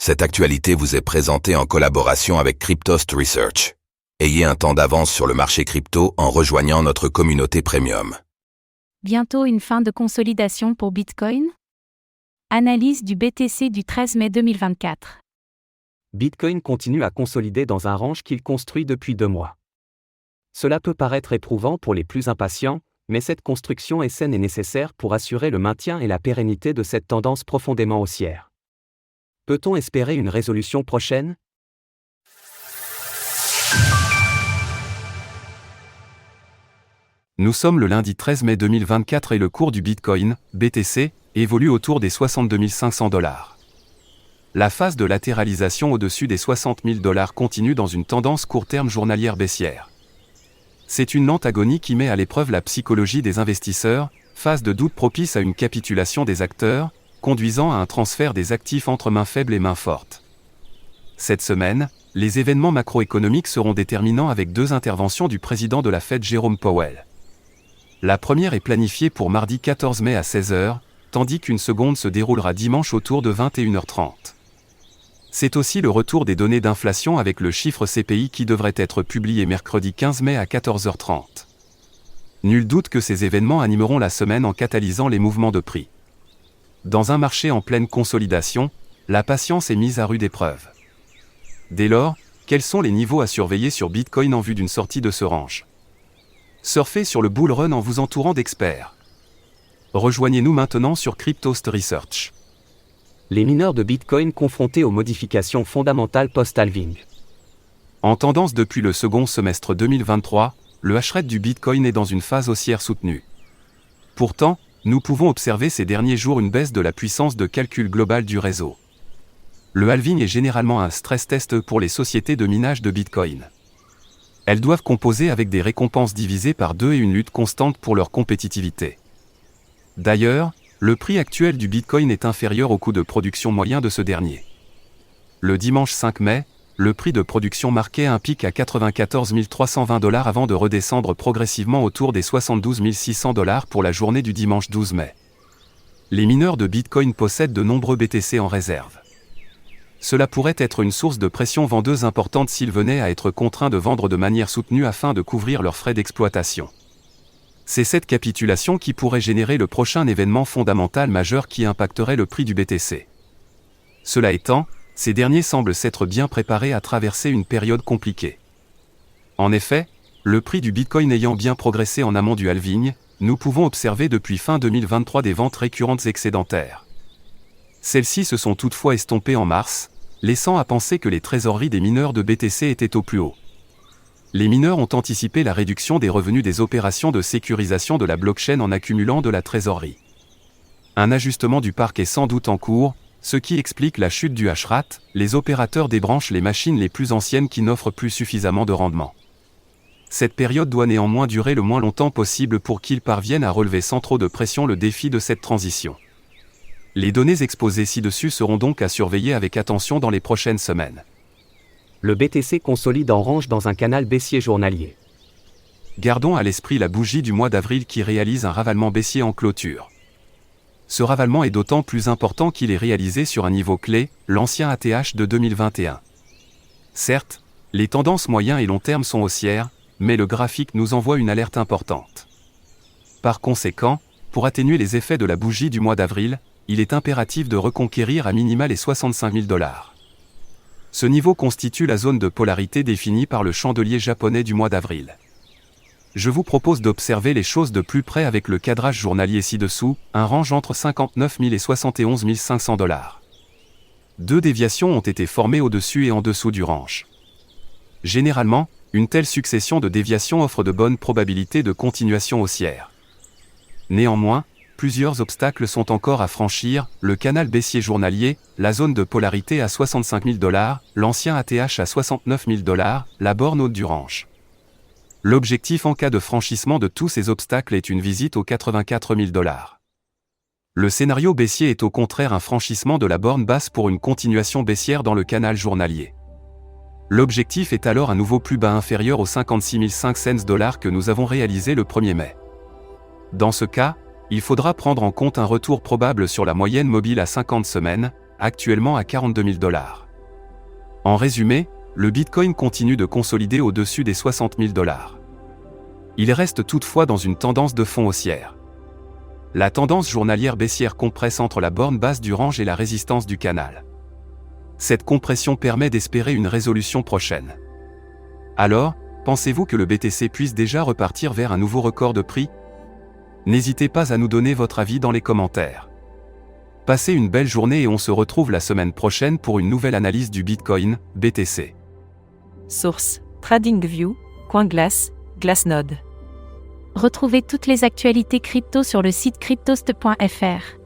Cette actualité vous est présentée en collaboration avec Cryptost Research. Ayez un temps d'avance sur le marché crypto en rejoignant notre communauté premium. Bientôt une fin de consolidation pour Bitcoin? Analyse du BTC du 13 mai 2024. Bitcoin continue à consolider dans un range qu'il construit depuis 2 mois. Cela peut paraître éprouvant pour les plus impatients, mais cette construction est saine et nécessaire pour assurer le maintien et la pérennité de cette tendance profondément haussière. Peut-on espérer une résolution prochaine? Nous sommes le lundi 13 mai 2024 et le cours du Bitcoin, BTC, évolue autour des 62 500 $. La phase de latéralisation au-dessus des 60 000 $ continue dans une tendance court-terme journalière baissière. C'est une lente agonie qui met à l'épreuve la psychologie des investisseurs, phase de doute propice à une capitulation des acteurs, conduisant à un transfert des actifs entre mains faibles et mains fortes. Cette semaine, les événements macroéconomiques seront déterminants avec 2 interventions du président de la Fed Jerome Powell. La première est planifiée pour mardi 14 mai à 16 h, tandis qu'une seconde se déroulera dimanche autour de 21 h 30. C'est aussi le retour des données d'inflation avec le chiffre CPI qui devrait être publié mercredi 15 mai à 14 h 30. Nul doute que ces événements animeront la semaine en catalysant les mouvements de prix. Dans un marché en pleine consolidation, la patience est mise à rude épreuve. Dès lors, quels sont les niveaux à surveiller sur Bitcoin en vue d'une sortie de ce range? Surfez sur le bull run en vous entourant d'experts. Rejoignez-nous maintenant sur Cryptost Research. Les mineurs de Bitcoin confrontés aux modifications fondamentales post-halving. En tendance depuis le second semestre 2023, le hash-rate du Bitcoin est dans une phase haussière soutenue. Pourtant, nous pouvons observer ces derniers jours une baisse de la puissance de calcul globale du réseau. Le halving est généralement un stress test pour les sociétés de minage de Bitcoin. Elles doivent composer avec des récompenses divisées par 2 et une lutte constante pour leur compétitivité. D'ailleurs, le prix actuel du Bitcoin est inférieur au coût de production moyen de ce dernier. Le dimanche 5 mai, le prix de production marquait un pic à 94 320 $ avant de redescendre progressivement autour des 72 600 $ pour la journée du dimanche 12 mai. Les mineurs de Bitcoin possèdent de nombreux BTC en réserve. Cela pourrait être une source de pression vendeuse importante s'ils venaient à être contraints de vendre de manière soutenue afin de couvrir leurs frais d'exploitation. C'est cette capitulation qui pourrait générer le prochain événement fondamental majeur qui impacterait le prix du BTC. Cela étant, ces derniers semblent s'être bien préparés à traverser une période compliquée. En effet, le prix du Bitcoin ayant bien progressé en amont du halving, nous pouvons observer depuis fin 2023 des ventes récurrentes excédentaires. Celles-ci se sont toutefois estompées en mars, laissant à penser que les trésoreries des mineurs de BTC étaient au plus haut. Les mineurs ont anticipé la réduction des revenus des opérations de sécurisation de la blockchain en accumulant de la trésorerie. Un ajustement du parc est sans doute en cours, ce qui explique la chute du hash-rate, les opérateurs débranchent les machines les plus anciennes qui n'offrent plus suffisamment de rendement. Cette période doit néanmoins durer le moins longtemps possible pour qu'ils parviennent à relever sans trop de pression le défi de cette transition. Les données exposées ci-dessus seront donc à surveiller avec attention dans les prochaines semaines. Le BTC consolide en range dans un canal baissier journalier. Gardons à l'esprit la bougie du mois d'avril qui réalise un ravalement baissier en clôture. Ce ravalement est d'autant plus important qu'il est réalisé sur un niveau clé, l'ancien ATH de 2021. Certes, les tendances moyen et long terme sont haussières, mais le graphique nous envoie une alerte importante. Par conséquent, pour atténuer les effets de la bougie du mois d'avril, il est impératif de reconquérir à minima les 65 000 $. Ce niveau constitue la zone de polarité définie par le chandelier japonais du mois d'avril. Je vous propose d'observer les choses de plus près avec le cadrage journalier ci-dessous, un range entre 59 000 et 71 500 $. 2 déviations ont été formées au-dessus et en dessous du range. Généralement, une telle succession de déviations offre de bonnes probabilités de continuation haussière. Néanmoins, plusieurs obstacles sont encore à franchir, le canal baissier journalier, la zone de polarité à 65 000 $, l'ancien ATH à 69 000 $, la borne haute du range. L'objectif en cas de franchissement de tous ces obstacles est une visite aux 84 000 $. Le scénario baissier est au contraire un franchissement de la borne basse pour une continuation baissière dans le canal journalier. L'objectif est alors un nouveau plus bas inférieur aux 56 500 $ que nous avons réalisé le 1er mai. Dans ce cas, il faudra prendre en compte un retour probable sur la moyenne mobile à 50 semaines, actuellement à 42 000 $. En résumé, le Bitcoin continue de consolider au-dessus des 60 000 $. Il reste toutefois dans une tendance de fond haussière. La tendance journalière baissière compresse entre la borne basse du range et la résistance du canal. Cette compression permet d'espérer une résolution prochaine. Alors, pensez-vous que le BTC puisse déjà repartir vers un nouveau record de prix? N'hésitez pas à nous donner votre avis dans les commentaires. Passez une belle journée et on se retrouve la semaine prochaine pour une nouvelle analyse du Bitcoin, BTC. Source: TradingView, CoinGlass, Glassnode. Retrouvez toutes les actualités crypto sur le site cryptost.fr.